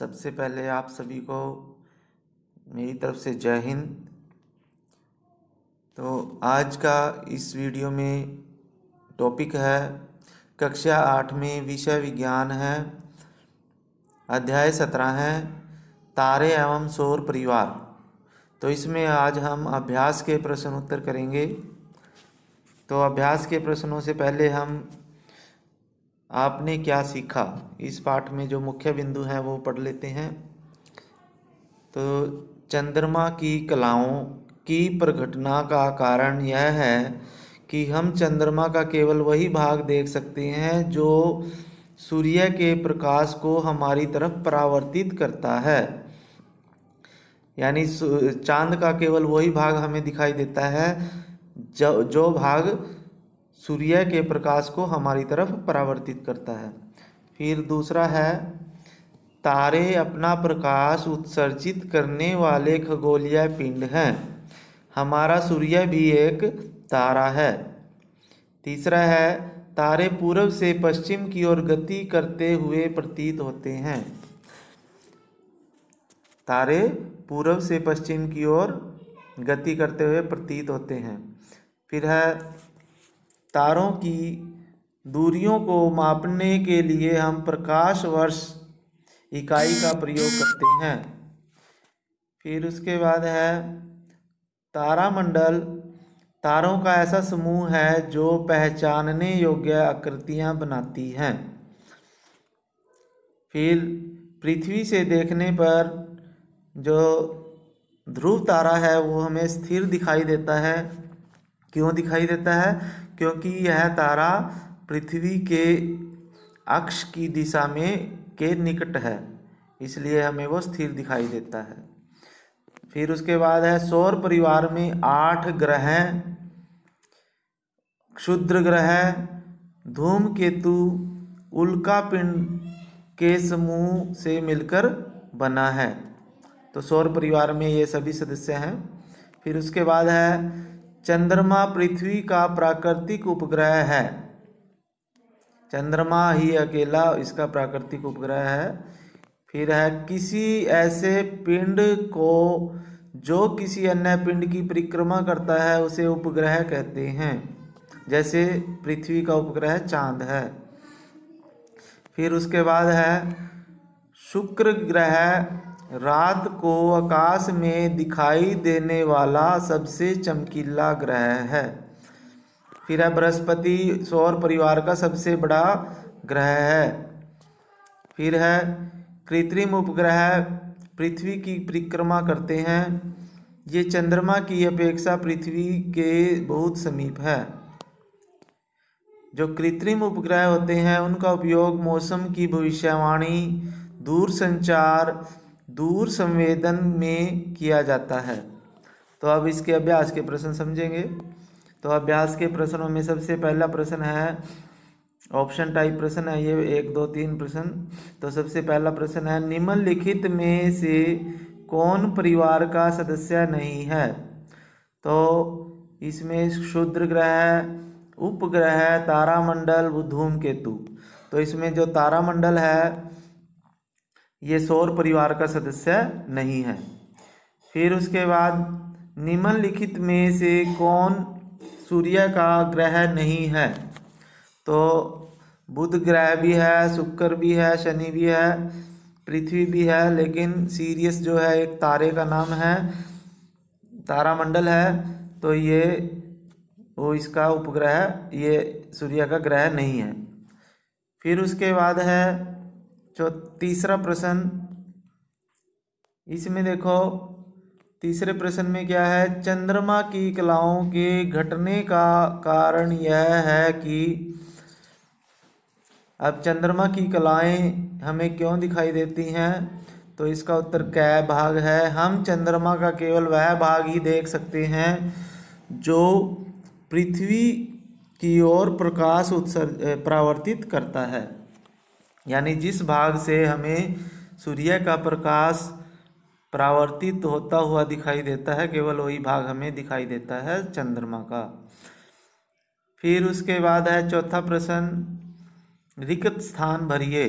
सबसे पहले आप सभी को मेरी तरफ से जय हिंद। तो आज का इस वीडियो में टॉपिक है कक्षा 8 में विषय विज्ञान है, अध्याय 17 है तारे एवं सौर परिवार। तो इसमें आज हम अभ्यास के प्रश्न उत्तर करेंगे। तो अभ्यास के प्रश्नों से पहले हम आपने क्या सीखा इस पाठ में जो मुख्य बिंदु हैं वो पढ़ लेते हैं। तो चंद्रमा की कलाओं की प्रघटना का कारण यह है कि हम चंद्रमा का केवल वही भाग देख सकते हैं जो सूर्य के प्रकाश को हमारी तरफ परावर्तित करता है। यानी चांद का केवल वही भाग हमें दिखाई देता है जो भाग सूर्य के प्रकाश को हमारी तरफ परावर्तित करता है। फिर दूसरा है तारे अपना प्रकाश उत्सर्जित करने वाले खगोलीय पिंड हैं। हमारा सूर्य भी एक तारा है। तीसरा है तारे पूर्व से पश्चिम की ओर गति करते हुए प्रतीत होते हैं। तारे पूर्व से पश्चिम की ओर गति करते हुए प्रतीत होते हैं। फिर है तारों की दूरियों को मापने के लिए हम प्रकाश वर्ष इकाई का प्रयोग करते हैं। फिर उसके बाद है तारामंडल तारों का ऐसा समूह है जो पहचानने योग्य आकृतियां बनाती हैं। फिर पृथ्वी से देखने पर जो ध्रुव तारा है वो हमें स्थिर दिखाई देता है। क्यों दिखाई देता है? क्योंकि यह तारा पृथ्वी के अक्ष की दिशा में के निकट है, इसलिए हमें वो स्थिर दिखाई देता है। फिर उसके बाद है सौर परिवार में 8 ग्रह, क्षुद्र ग्रह, धूमकेतु, उल्का पिंड के समूह से मिलकर बना है। तो सौर परिवार में ये सभी सदस्य हैं। फिर उसके बाद है चंद्रमा पृथ्वी का प्राकृतिक उपग्रह है। चंद्रमा ही अकेला इसका प्राकृतिक उपग्रह है। फिर है किसी ऐसे पिंड को जो किसी अन्य पिंड की परिक्रमा करता है उसे उपग्रह कहते हैं, जैसे पृथ्वी का उपग्रह चांद है। फिर उसके बाद है शुक्र ग्रह रात को आकाश में दिखाई देने वाला सबसे चमकीला ग्रह है। फिर है बृहस्पति सौर परिवार का सबसे बड़ा ग्रह है। फिर है कृत्रिम उपग्रह पृथ्वी की परिक्रमा करते हैं। ये चंद्रमा की अपेक्षा पृथ्वी के बहुत समीप है। जो कृत्रिम उपग्रह होते हैं उनका उपयोग मौसम की भविष्यवाणी, दूर संचार, दूर संवेदन में किया जाता है। तो अब इसके अभ्यास के प्रश्न समझेंगे। तो अभ्यास के प्रश्नों में सबसे पहला प्रश्न है ऑप्शन टाइप प्रश्न है, ये 1 2 3 प्रश्न। तो सबसे पहला प्रश्न है निम्नलिखित में से कौन परिवार का सदस्य नहीं है? तो इसमें क्षुद्र ग्रह, उपग्रह, तारामंडल, धूमकेतु। तो इसमें जो तारामंडल है ये सौर परिवार का सदस्य नहीं है। फिर उसके बाद निम्नलिखित में से कौन सूर्य का ग्रह नहीं है? तो बुध ग्रह भी है, शुक्र भी है, शनि भी है, पृथ्वी भी है, लेकिन सीरियस जो है एक तारे का नाम है, तारामंडल है, तो ये वो इसका उपग्रह ये सूर्य का ग्रह नहीं है। फिर उसके बाद है जो तीसरा प्रश्न, इसमें देखो तीसरे प्रश्न में क्या है, चंद्रमा की कलाओं के घटने का कारण यह है कि अब चंद्रमा की कलाएं हमें क्यों दिखाई देती हैं? तो इसका उत्तर क भाग है। हम चंद्रमा का केवल वह भाग ही देख सकते हैं जो पृथ्वी की ओर प्रकाश परावर्तित करता है। यानी जिस भाग से हमें सूर्य का प्रकाश परावर्तित होता हुआ दिखाई देता है केवल वही भाग हमें दिखाई देता है चंद्रमा का। फिर उसके बाद है चौथा प्रश्न रिक्त स्थान भरिए।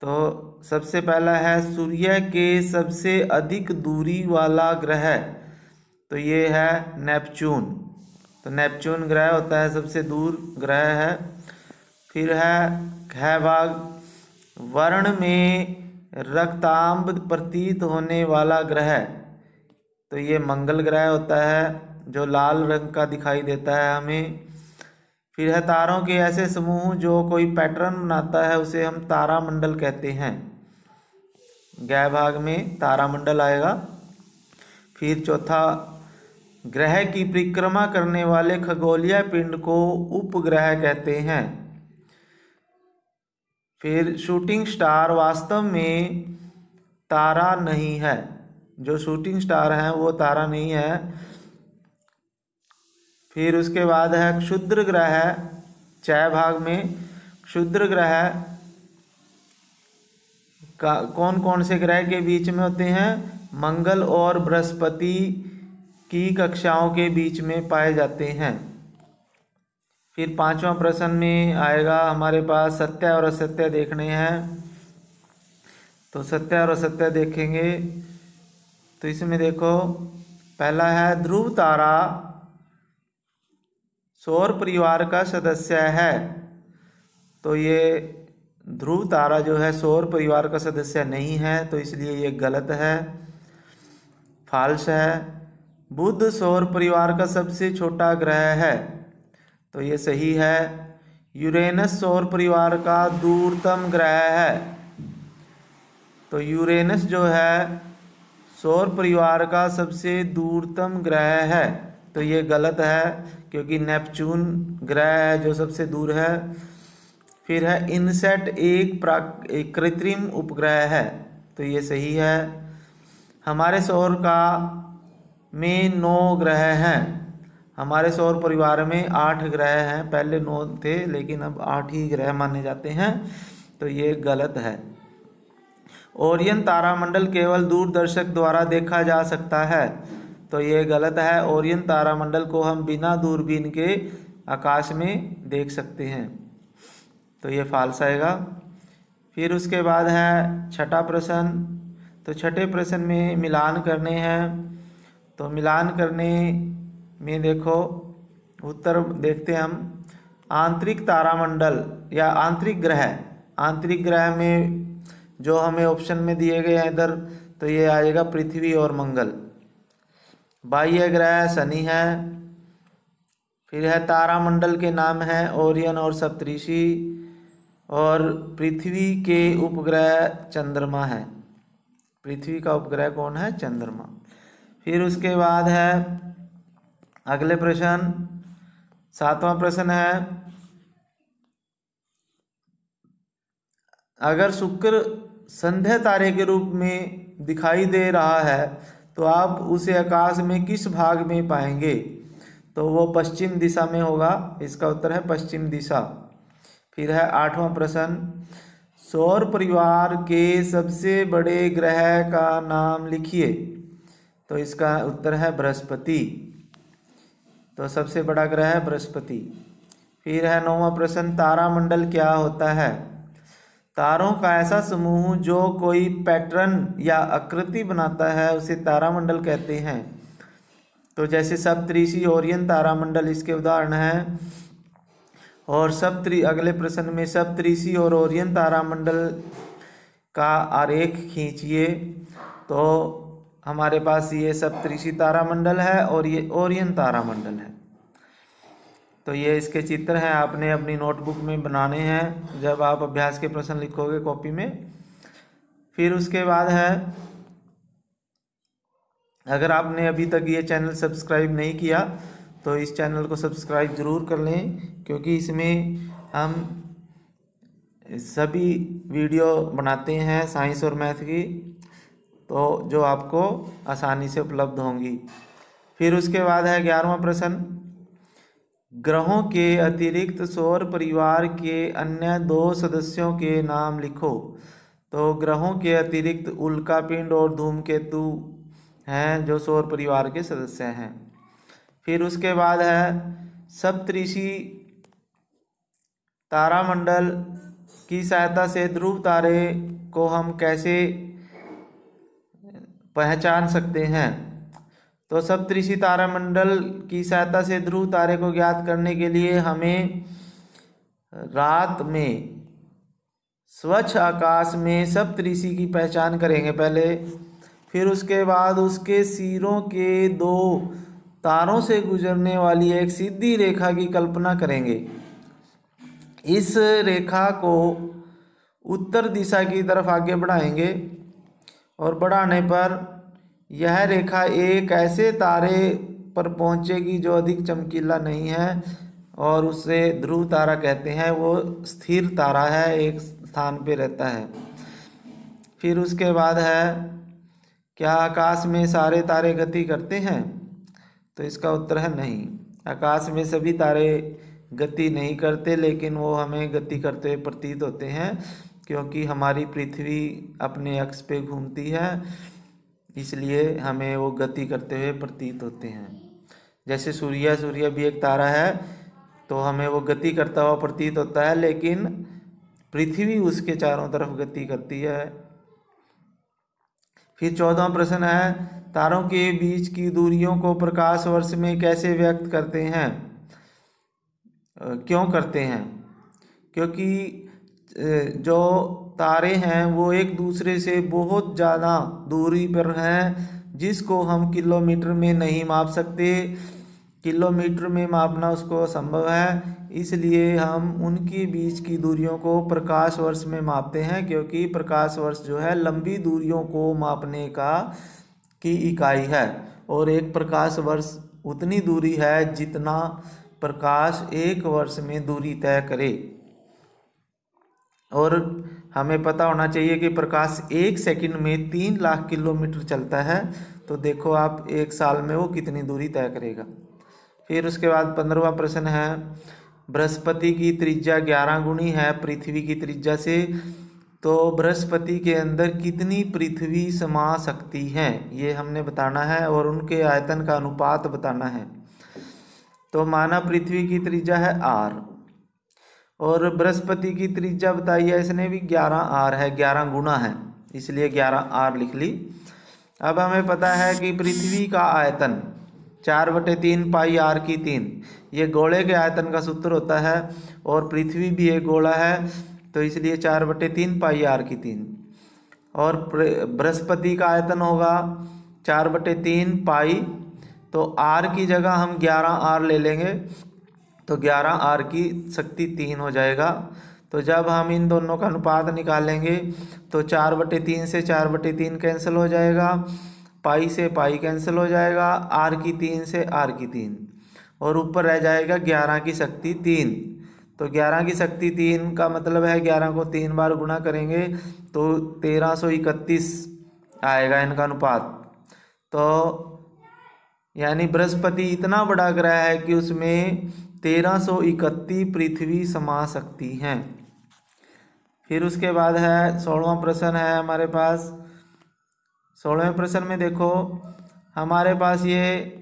तो सबसे पहला है सूर्य के सबसे अधिक दूरी वाला ग्रह, तो ये है नेपच्यून। तो नेपच्यून ग्रह होता है सबसे दूर ग्रह है। फिर है भाग वर्ण में रक्तांब प्रतीत होने वाला ग्रह, तो ये मंगल ग्रह होता है जो लाल रंग का दिखाई देता है हमें। फिर है तारों के ऐसे समूह जो कोई पैटर्न बनाता है, उसे हम तारामंडल कहते हैं। गै भाग में तारामंडल आएगा। फिर चौथा, ग्रह की परिक्रमा करने वाले खगोलीय पिंड को उपग्रह कहते हैं। फिर शूटिंग स्टार वास्तव में तारा नहीं है, जो शूटिंग स्टार है वो तारा नहीं है। फिर उसके बाद है क्षुद्र ग्रह, छह भाग में क्षुद्र ग्रह का कौन कौन से ग्रह के बीच में होते हैं? मंगल और बृहस्पति की कक्षाओं के बीच में पाए जाते हैं। फिर पांचवा प्रश्न में आएगा हमारे पास सत्य और असत्य देखने हैं। तो सत्य और असत्य देखेंगे तो इसमें देखो, पहला है ध्रुव तारा सौर परिवार का सदस्य है, तो ये ध्रुव तारा जो है सौर परिवार का सदस्य नहीं है, तो इसलिए ये गलत है, फाल्स है। बुध सौर परिवार का सबसे छोटा ग्रह है, तो ये सही है। यूरेनस सौर परिवार का दूरतम ग्रह है, तो यूरेनस जो है सौर परिवार का सबसे दूरतम ग्रह है, तो ये गलत है क्योंकि नेपच्यून ग्रह है जो सबसे दूर है। फिर है इनसेट एक कृत्रिम उपग्रह है, तो ये सही है। हमारे सौर का में 9 ग्रह हैं, हमारे सौर परिवार में 8 ग्रह हैं, पहले 9 थे लेकिन अब 8 ही ग्रह माने जाते हैं, तो ये गलत है। ओरियन तारामंडल केवल दूरदर्शक द्वारा देखा जा सकता है, तो ये गलत है। ओरियन तारामंडल को हम बिना दूरबीन के आकाश में देख सकते हैं, तो ये फाल्स आएगा। फिर उसके बाद है छठा प्रश्न, तो छठे प्रश्न में मिलान करने हैं। तो मिलान करने में देखो उत्तर देखते हैं हम। आंतरिक तारामंडल या आंतरिक ग्रह में जो हमें ऑप्शन में दिए गए हैं इधर, तो ये आएगा पृथ्वी और मंगल। बाह्य ग्रह शनि है। फिर है तारामंडल के नाम हैं ओरियन और सप्तऋषि, और पृथ्वी के उपग्रह चंद्रमा है। पृथ्वी का उपग्रह कौन है? चंद्रमा। फिर उसके बाद है अगले प्रश्न, सातवां प्रश्न है, अगर शुक्र संध्या तारे के रूप में दिखाई दे रहा है तो आप उसे आकाश में किस भाग में पाएंगे? तो वो पश्चिम दिशा में होगा, इसका उत्तर है पश्चिम दिशा। फिर है आठवां प्रश्न, सौर परिवार के सबसे बड़े ग्रह का नाम लिखिए, तो इसका उत्तर है बृहस्पति। तो सबसे बड़ा ग्रह है बृहस्पति। फिर है नौवां प्रश्न, तारामंडल क्या होता है? तारों का ऐसा समूह जो कोई पैटर्न या आकृति बनाता है उसे तारामंडल कहते हैं। तो जैसे सप्तऋषि ओरियन तारामंडल इसके उदाहरण हैं। और अगले प्रश्न में सप्तऋषि और ओरियन तारामंडल का आरेख खींचिए, तो हमारे पास ये सप्तऋषि तारामंडल है और ये ओरियन तारामंडल है। तो ये इसके चित्र हैं, आपने अपनी नोटबुक में बनाने हैं जब आप अभ्यास के प्रश्न लिखोगे कॉपी में। फिर उसके बाद है, अगर आपने अभी तक ये चैनल सब्सक्राइब नहीं किया तो इस चैनल को सब्सक्राइब ज़रूर कर लें, क्योंकि इसमें हम सभी वीडियो बनाते हैं साइंस और मैथ की, तो जो आपको आसानी से उपलब्ध होंगी। फिर उसके बाद है 11वां प्रश्न, ग्रहों के अतिरिक्त सौर परिवार के अन्य 2 सदस्यों के नाम लिखो। तो ग्रहों के अतिरिक्त उल्कापिंड और धूमकेतु हैं जो सौर परिवार के सदस्य हैं। फिर उसके बाद है सप्तऋषि तारामंडल की सहायता से ध्रुव तारे को हम कैसे पहचान सकते हैं? तो सप्तऋषि तारामंडल की सहायता से ध्रुव तारे को ज्ञात करने के लिए हमें रात में स्वच्छ आकाश में सप्तऋषि की पहचान करेंगे पहले, फिर उसके बाद उसके सिरों के दो तारों से गुजरने वाली एक सीधी रेखा की कल्पना करेंगे। इस रेखा को उत्तर दिशा की तरफ आगे बढ़ाएंगे और बढ़ाने पर यह रेखा एक ऐसे तारे पर पहुंचेगी जो अधिक चमकीला नहीं है और उसे ध्रुव तारा कहते हैं। वो स्थिर तारा है, एक स्थान पे रहता है। फिर उसके बाद है, क्या आकाश में सारे तारे गति करते हैं? तो इसका उत्तर है नहीं। आकाश में सभी तारे गति नहीं करते, लेकिन वो हमें गति करते हुए प्रतीत होते हैं क्योंकि हमारी पृथ्वी अपने अक्ष पे घूमती है, इसलिए हमें वो गति करते हुए प्रतीत होते हैं। जैसे सूर्य भी एक तारा है, तो हमें वो गति करता हुआ प्रतीत होता है, लेकिन पृथ्वी उसके चारों तरफ गति करती है। फिर 14वां प्रश्न है, तारों के बीच की दूरियों को प्रकाश वर्ष में कैसे व्यक्त करते हैं? क्यों करते हैं? क्योंकि जो तारे हैं वो एक दूसरे से बहुत ज़्यादा दूरी पर हैं, जिसको हम किलोमीटर में नहीं माप सकते। किलोमीटर में मापना उसको असंभव है, इसलिए हम उनके बीच की दूरियों को प्रकाश वर्ष में मापते हैं, क्योंकि प्रकाश वर्ष जो है लंबी दूरियों को मापने की इकाई है और एक प्रकाश वर्ष उतनी दूरी है जितना प्रकाश एक वर्ष में दूरी तय करे। और हमें पता होना चाहिए कि प्रकाश एक सेकंड में 3 लाख किलोमीटर चलता है, तो देखो आप एक साल में वो कितनी दूरी तय करेगा। फिर उसके बाद 15वां प्रश्न है, बृहस्पति की त्रिज्या 11 गुनी है पृथ्वी की त्रिज्या से, तो बृहस्पति के अंदर कितनी पृथ्वी समा सकती हैं ये हमने बताना है और उनके आयतन का अनुपात बताना है। तो माना पृथ्वी की त्रिज्या है r और बृहस्पति की त्रिज्या बताई है इसने भी 11r है, 11 गुना है, इसलिए 11r लिख ली। अब हमें पता है कि पृथ्वी का आयतन 4/3 पाई r की 3, ये गोले के आयतन का सूत्र होता है और पृथ्वी भी एक गोला है, तो इसलिए 4/3 पाई r की 3। और बृहस्पति का आयतन होगा 4/3 पाई, तो r की जगह हम 11r ले लेंगे, तो 11r की शक्ति 3 हो जाएगा। तो जब हम इन दोनों का अनुपात निकालेंगे तो 4/3 से 4/3 कैंसिल हो जाएगा, पाई से पाई कैंसिल हो जाएगा, r की 3 से r की 3, और ऊपर रह जाएगा 11 की शक्ति 3। तो 11 की शक्ति 3 का मतलब है 11 को 3 बार गुणा करेंगे तो 1331 आएगा इनका अनुपात। तो यानी बृहस्पति इतना बड़ा ग्रह है कि उसमें 1331 पृथ्वी समा सकती हैं। फिर उसके बाद है 16वां प्रश्न है हमारे पास। 16वें प्रश्न में देखो, हमारे पास ये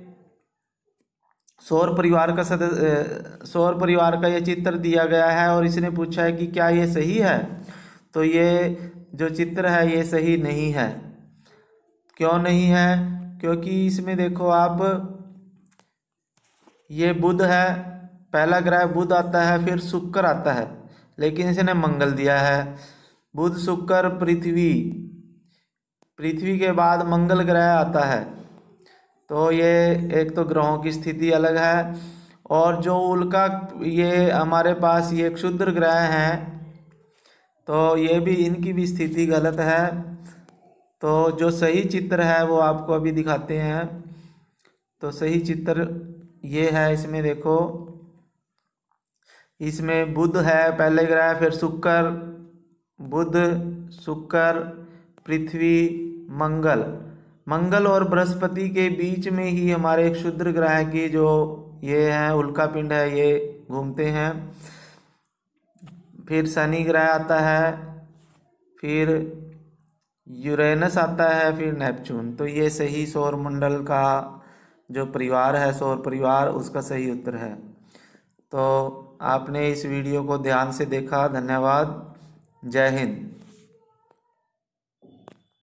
सौर परिवार का ये चित्र दिया गया है और इसने पूछा है कि क्या ये सही है? तो ये जो चित्र है ये सही नहीं है। क्यों नहीं है? क्योंकि इसमें देखो आप, ये बुध है, पहला ग्रह बुध आता है, फिर शुक्र आता है, लेकिन इसने मंगल दिया है। बुध शुक्र पृथ्वी के बाद मंगल ग्रह आता है, तो ये एक तो ग्रहों की स्थिति अलग है, और जो उल्का ये हमारे पास ये क्षुद्र ग्रह हैं, तो ये भी इनकी भी स्थिति गलत है। तो जो सही चित्र है वो आपको अभी दिखाते हैं। तो सही चित्र ये है, इसमें देखो, इसमें बुध है पहले ग्रह, फिर शुक्र, बुध, शुक्र, पृथ्वी, मंगल और बृहस्पति के बीच में ही हमारे क्षुद्र ग्रह की जो ये हैं उल्का पिंड है ये घूमते हैं। फिर शनि ग्रह आता है, फिर यूरेनस आता है, फिर नेपच्यून। तो ये सही सौर मंडल का जो परिवार है, सौर परिवार, उसका सही उत्तर है। तो आपने इस वीडियो को ध्यान से देखा, धन्यवाद। जय हिंद।